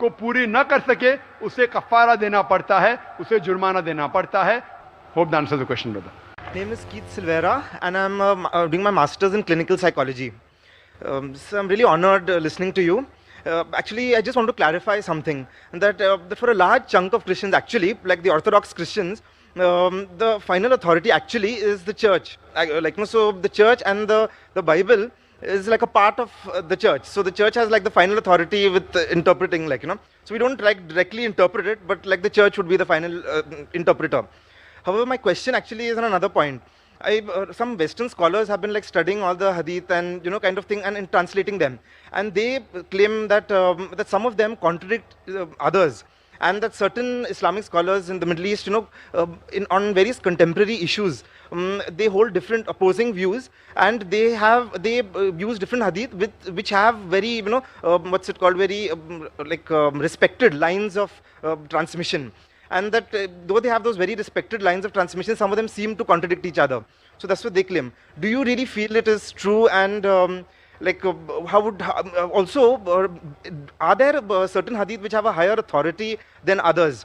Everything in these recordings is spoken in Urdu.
کو پوری نہ کر سکے اسے کفارہ دینا پڑتا ہے, اسے جرمانہ دینا پڑتا ہے. Hope that answers the question, brother. My name is Keith Silvera, and I'm doing my master's in clinical psychology. So I'm really honored listening to you. Actually, I just want to clarify something, that for a large chunk of Christians, actually, like the Orthodox Christians, the final authority actually is the church. So the church and the Bible is like a part of the church. So the church has like the final authority with interpreting, So we don't like directly interpret it, but like the church would be the final interpreter. However, my question actually is on another point. Some Western scholars have been like studying all the hadith and kind of thing and translating them, and they claim that that some of them contradict others, and that certain Islamic scholars in the Middle East, on various contemporary issues, they hold different opposing views, and they use different hadith which have very very respected lines of transmission. And that though they have those very respected lines of transmission, some of them seem to contradict each other. So that's what they claim. Do you really feel it is true? And are there certain hadith which have a higher authority than others?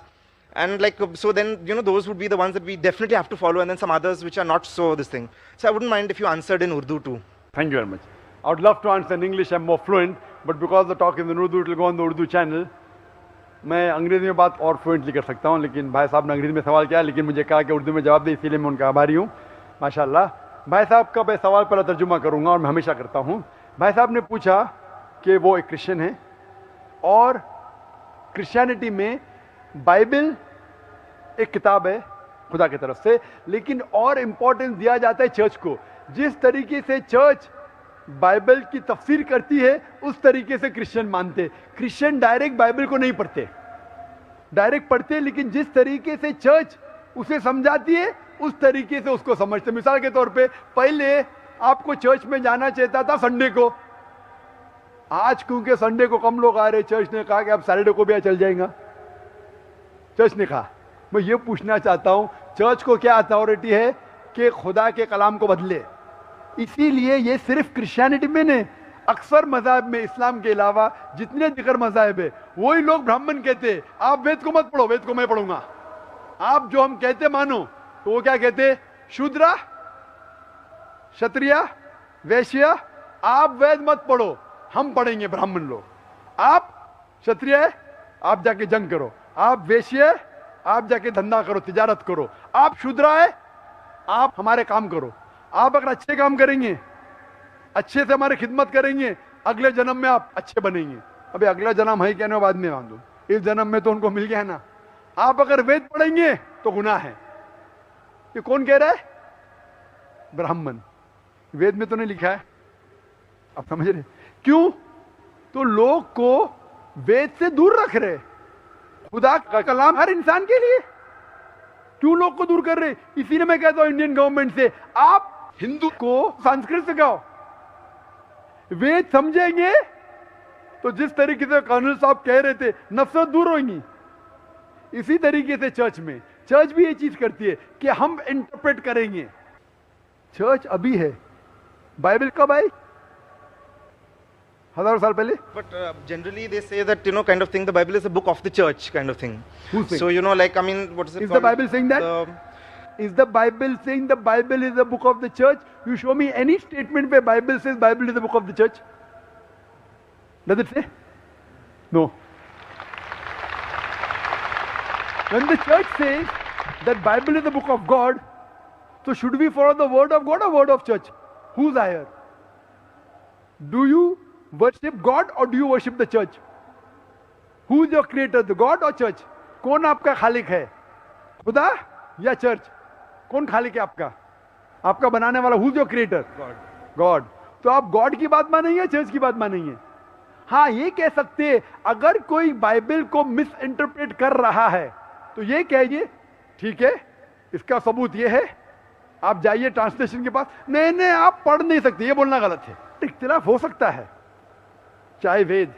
And so then those would be the ones that we definitely have to follow, and then some others which are not so this thing. So I wouldn't mind if you answered in Urdu too. Thank you very much. I would love to answer in English, I'm more fluent, but because the talk is in Urdu, it will go on the Urdu channel. میں انگریزی میں بات اور فلوئنٹلی کر سکتا ہوں, لیکن بھائی صاحب نے انگریزی میں سوال کیا, لیکن مجھے کہا کہ اردو میں جواب دے, اسی لیے میں ان کا آبھاری ہوں. ماشاءاللہ. بھائی صاحب کا میں سوال پہلا ترجمہ کروں گا, اور میں ہمیشہ کرتا ہوں. بھائی صاحب نے پوچھا کہ وہ ایک کرسچن ہیں, اور کرسچینٹی میں بائبل ایک کتاب ہے خدا کی طرف سے, لیکن اور امپورٹنس دیا جاتا ہے چرچ کو. جس طریقے سے چرچ بائبل کی تفسیر کرتی ہے اس طریقے سے کرسچن مانتے. کرسچن ڈائریکٹ بائبل کو نہیں پڑھتے, ڈائریکٹ پڑھتے, لیکن جس طریقے سے چرچ اسے سمجھاتی ہے اس طریقے سے اس کو سمجھتے. مثال کے طور پہ پہلے آپ کو چرچ میں جانا چاہتا تھا سنڈے کو, آج کیونکہ سنڈے کو کم لوگ آ رہے, چرچ نے کہا کہ اب سیٹرڈے کو بھی چل جائیں گا. چرچ نے کہا. میں یہ پوچھنا چاہتا ہوں, چرچ کو کیا اتھارٹی ہے کہ خدا کے کلام کو بدلے؟ اسی لیے یہ صرف کرسچینٹی میں نہیں, اکثر مذاہب میں اسلام کے علاوہ جتنے دیگر مذاہب ہے, وہی لوگ برہمن کہتے آپ وید کو مت پڑھو, وید کو میں پڑھوں گا. آپ جو ہم کہتے مانو, تو وہ کیا کہتے, شودرا, شتریا, ویشیا, آپ وید مت پڑھو, ہم پڑھیں گے برہمن لوگ. آپ شتریا ہے, آپ جا کے جنگ کرو. آپ ویشیا ہے, آپ جا کے دھندا کرو, تجارت کرو. آپ شودرا ہے, آپ ہمارے کام کرو. آپ اگر اچھے کام کریں گے, اچھے سے ہماری خدمت کریں گے, اگلے جنم میں آپ اچھے بنیں گے. ابھی اگلا جنم ہے کہنے بعد میں باندھو, اس جنم میں تو ان کو مل گیا ہے نا. آپ اگر وید پڑھیں گے تو گناہ ہے. یہ کون کہہ رہا ہے؟ برہمن. وید میں تو نہیں لکھا ہے, آپ سمجھ رہے کیوں؟ تو لوگ کو وید سے دور رکھ رہے. خدا کا کلام ہر انسان کے لیے, کیوں لوگ کو دور کر رہے؟ اسی لیے میں کہتا ہوں انڈین گورنمنٹ سے, آپ ہندو کو سنسکرت سکھاؤ. وید سمجھیں گے تو جس طریقے سے کرنل صاحب کہہ رہے تھے نفرت دور ہوئیں گی. اسی طریقے سے چرچ بھی یہ چیز کرتی ہے کہ ہم انٹرپریٹ کریں گے. چرچ ابھی ہے, بائبل کب آئی؟ 1000 سال پہلے. But generally they say that kind of thing, the Bible is a book of the church kind of thing. Who's saying? So I mean, what is it Is called? the Bible saying that? Is the Bible saying the Bible is the book of the church? You show me any statement where Bible says Bible is the book of the church. Does it say? No. When the church says that Bible is the book of God, so should we follow the word of God or word of church? Who's higher? Do you worship God or do you worship the church? Who's your creator, the God or church? کون آپ کا خالق ہے, خدا یا چرچ؟ کون خالق ہے آپ کا, آپ کا بنانے والا؟ Who's your creator? God. تو آپ گاڈ کی بات مانیں گے, چرچ کی بات مانیں گے؟ ہاں یہ کہہ سکتے اگر کوئی بائبل کو مس انٹرپریٹ کر رہا ہے تو یہ کہیے ٹھیک ہے, اس کا ثبوت یہ ہے, آپ جائیے ٹرانسلیشن کے پاس. نہیں آپ پڑھ نہیں سکتے, یہ بولنا غلط ہے. اختلاف ہو سکتا ہے, چاہے وید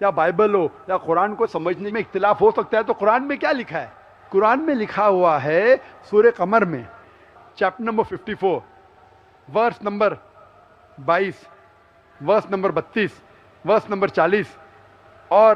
یا بائبل ہو یا قرآن کو سمجھنے میں اختلاف ہو سکتا ہے. تو قرآن میں کیا لکھا ہے؟ قرآن میں لکھا ہوا ہے سورہ قمر میں chapter number 54 verse number 22, verse number 32, verse number 40 اور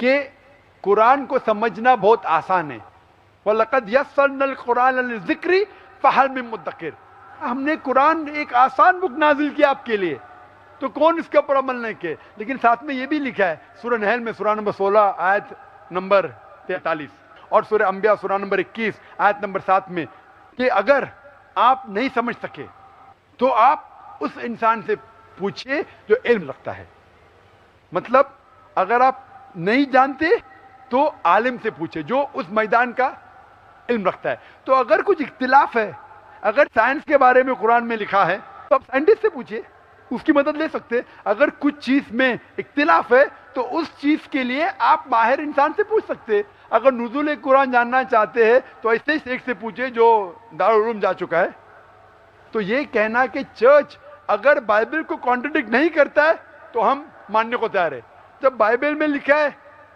کہ قرآن کو سمجھنا بہت آسان ہے. وَلَقَدْ يَسَّرْنَا الْقُرْآنَ لِلذِّكْرِ فَهَلْ مِن مُدَّكِرٍ. ہم نے قرآن ایک آسان بک نازل کیا آپ کے لیے, تو کون اس کے اوپر عمل نہیں کیے. لیکن ساتھ میں یہ بھی لکھا ہے سورہ نحل میں سورہ نمبر 16 آیت نمبر 43 اور سورہ انبیاء سورہ نمبر 21 آیت نمبر 7 میں کہ اگر آپ نہیں سمجھ سکے تو آپ اس انسان سے پوچھئے جو علم رکھتا ہے. مطلب اگر آپ نہیں جانتے تو عالم سے پوچھے جو اس میدان کا علم رکھتا ہے. تو اگر کچھ اختلاف ہے, اگر سائنس کے بارے میں قرآن میں لکھا ہے تو آپ سائنٹسٹ سے پوچھئے, اس کی مدد لے سکتے. اگر کچھ چیز میں اختلاف ہے تو اس چیز کے لیے آپ ماہر انسان سے پوچھ سکتے. اگر نزول قرآن جاننا چاہتے ہیں تو ایسے ہی ایک سے پوچھے جو دارالعلوم جا چکا ہے. تو یہ کہنا کہ چرچ اگر بائبل کو کانٹرڈکٹ نہیں کرتا ہے تو ہم ماننے کو تیار ہے. جب بائبل میں لکھا ہے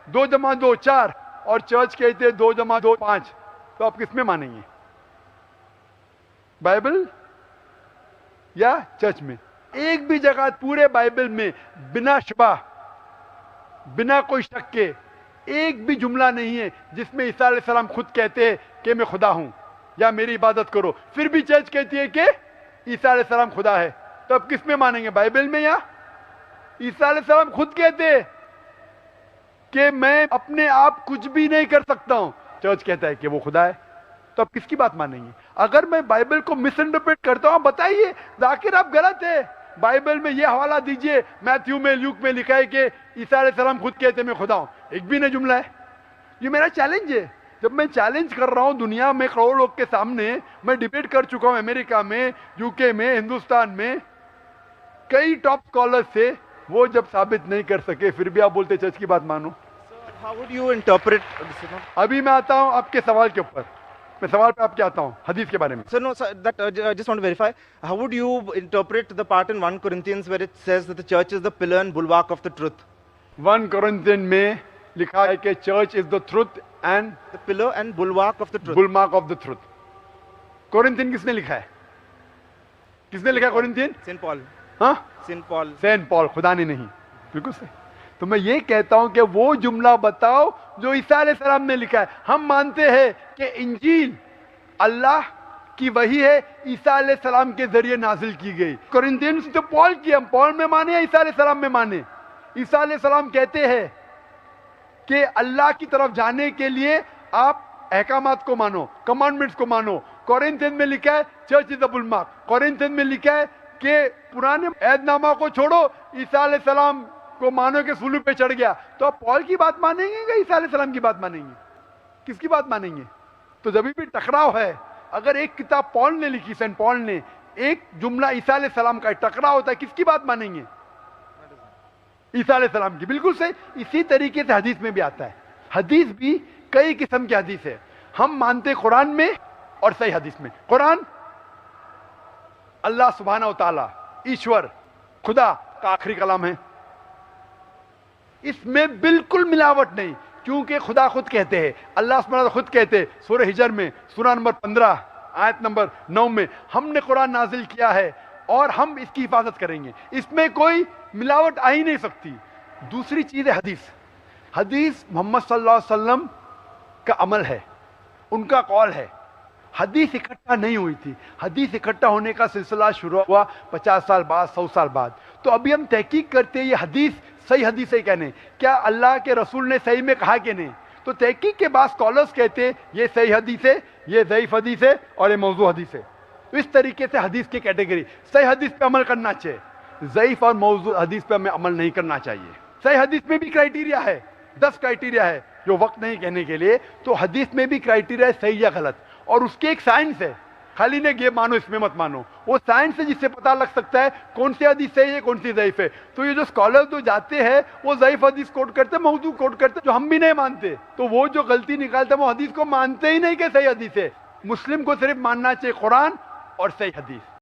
2 جمع 2 4 اور چرچ کہتے ہیں 2 جمع 2 5, تو آپ کس میں مانیں گے, بائبل یا چرچ میں؟ ایک بھی جگہ پورے بائبل میں بنا شبہ بنا کوئی شک کے ایک بھی جملہ نہیں ہے جس میں عیسیٰ علیہ السلام خود کہتے ہیں کہ میں خدا ہوں یا میری عبادت کرو, پھر بھی چرچ کہتی ہے کہ عیسیٰ علیہ السلام خدا ہے. تو اب کس میں مانیں گے, بائبل میں یا؟ عیسیٰ علیہ السلام خود کہتے ہیں کہ میں اپنے آپ کچھ بھی نہیں کر سکتا ہوں, چرچ کہتا ہے کہ وہ خدا ہے. تو اب کس کی بات مانیں گے؟ اگر میں بائبل کو مس انٹرپریٹ کرتا ہوں بتائیے, ذاکر آپ غلط ہے. بائبل میں یہ حوالہ دیجئے, میتھیو میں لیوک میں لکھا ہے کہ عیسیٰ علیہ السلام خود کہتے ہیں میں خدا ہوں, ایک بھی نہیں جملہ ہے. یہ میرا چیلنج ہے. جب میں چیلنج کر رہا ہوں دنیا میں کروڑوں لوگ کے سامنے, میں ڈیبیٹ کر چکا ہوں امریکہ میں, یو کے میں, ہندوستان میں, کئی ٹاپ اسکالرز سے, وہ جب ثابت نہیں کر سکے پھر بھی آپ بولتے چرچ کی بات مانو. How would you interpret? ابھی میں آتا ہوں آپ کے سوال کے اوپر, میں سوال پہ آپ کے آتا ہوں حدیث کے بارے میں. So no, sir, that I just want to verify. How would you interpret the part in 1 Corinthians where it says that the church is the pillar and bulwark of the truth? 1 Corinthians میں لکھا ہے کہ church is the truth and The pillar and bulwark of the truth. Bulwark of the truth. Corinthian کس نے لکھا ہے, کس نے لکھا ہے کورنتھین؟ Saint Paul. ہاں, Saint Paul. سینٹ پال, خدا نے نہیں. بالکل صحیح. تو میں یہ کہتا ہوں کہ وہ جملہ بتاؤ جو عیسیٰ علیہ السلام نے لکھا ہے. ہم مانتے ہیں کہ انجیل اللہ کی وحی ہے, عیسیٰ علیہ السلام کے ذریعے نازل کی گئی. کورنتھینس جو پال کی, ہم پال میں مانے یا عیسیٰ علیہ السلام میں مانے؟ عیسیٰ علیہ السلام کہتے ہیں کہ اللہ کی طرف جانے کے لیے آپ احکامات کو مانو, کمانڈمنٹس کو مانو. کورنتھین میں لکھا ہے چرچ از اے بلمارک. کورنتھین میں لکھا ہے کہ پرانے عہد نامہ کو چھوڑو, عیسیٰ علیہ السلام کو مانو کہ صلیب پہ چڑھ گیا. تو آپ پال کی بات مانیں گے یا عیسیٰ علیہ السلام کی بات مانیں گے؟ کس کی بات مانیں گے؟ تو جب بھی ٹکراؤ ہے, اگر ایک کتاب پال نے لکھی, سینٹ پال نے, ایک جملہ عیسیٰ علیہ السلام کا ٹکراؤ ہوتا ہے, کس کی بات مانیں گے؟ عیسیٰ علیہ السلام کی. بالکل صحیح. اسی طریقے سے حدیث میں بھی آتا ہے. حدیث بھی کئی قسم کی حدیث ہے. ہم مانتے قرآن میں اور صحیح حدیث میں. قرآن اللہ سبحانہ و تعالیٰ ایشور خدا کا آخری کلام ہے, اس میں بالکل ملاوٹ نہیں, کیونکہ خدا خود کہتے ہیں, اللہ سبحانہ خود کہتے ہیں سورہ ہجر میں سورہ نمبر 15 آیت نمبر 9 میں, ہم نے قرآن نازل کیا ہے اور ہم اس کی حفاظت کریں گے, اس میں کوئی ملاوٹ آ ہی نہیں سکتی. دوسری چیز ہے حدیث. حدیث محمد صلی اللہ علیہ وسلم کا عمل ہے, ان کا قول ہے. حدیث اکٹھا نہیں ہوئی تھی. حدیث اکٹھا ہونے کا سلسلہ شروع ہوا 50 سال بعد, 100 سال بعد. تو ابھی ہم تحقیق کرتے ہیں یہ حدیث صحیح حدیث ہے کیا نہیں, کیا اللہ کے رسول نے صحیح میں کہا کہ نہیں. تو تحقیق کے بعد اسکالرس کہتے ہیں یہ صحیح حدیث ہے, یہ ضعیف حدیث ہے اور یہ موضوع حدیث ہے. تو اس طریقے سے حدیث کی کیٹیگری, صحیح حدیث پہ عمل کرنا چاہیے, ضعیف اور موضوع حدیث پہ ہمیں عمل نہیں کرنا چاہیے. صحیح حدیث میں بھی کرائیٹیریا ہے, 10 کرائیٹیریا ہے جو وقت نہیں کہنے کے لیے. تو حدیث میں بھی کرائیٹیریا ہے صحیح یا غلط, اور اس کی ایک سائنس ہے. خالی نے یہ مانو اس میں مت مانو, وہ سائنس ہے جس سے پتہ لگ سکتا ہے کون سی حدیث صحیح ہے کون سی ضعیف ہے. تو یہ جو اسکالر جو جاتے ہیں وہ ضعیف حدیث کوٹ کرتے, موضوع کوٹ کرتے, جو ہم بھی نہیں مانتے. تو وہ جو غلطی نکالتے ہیں وہ حدیث کو مانتے ہی نہیں کہ صحیح حدیث ہے. مسلم کو صرف ماننا چاہیے قرآن اور صحیح حدیث.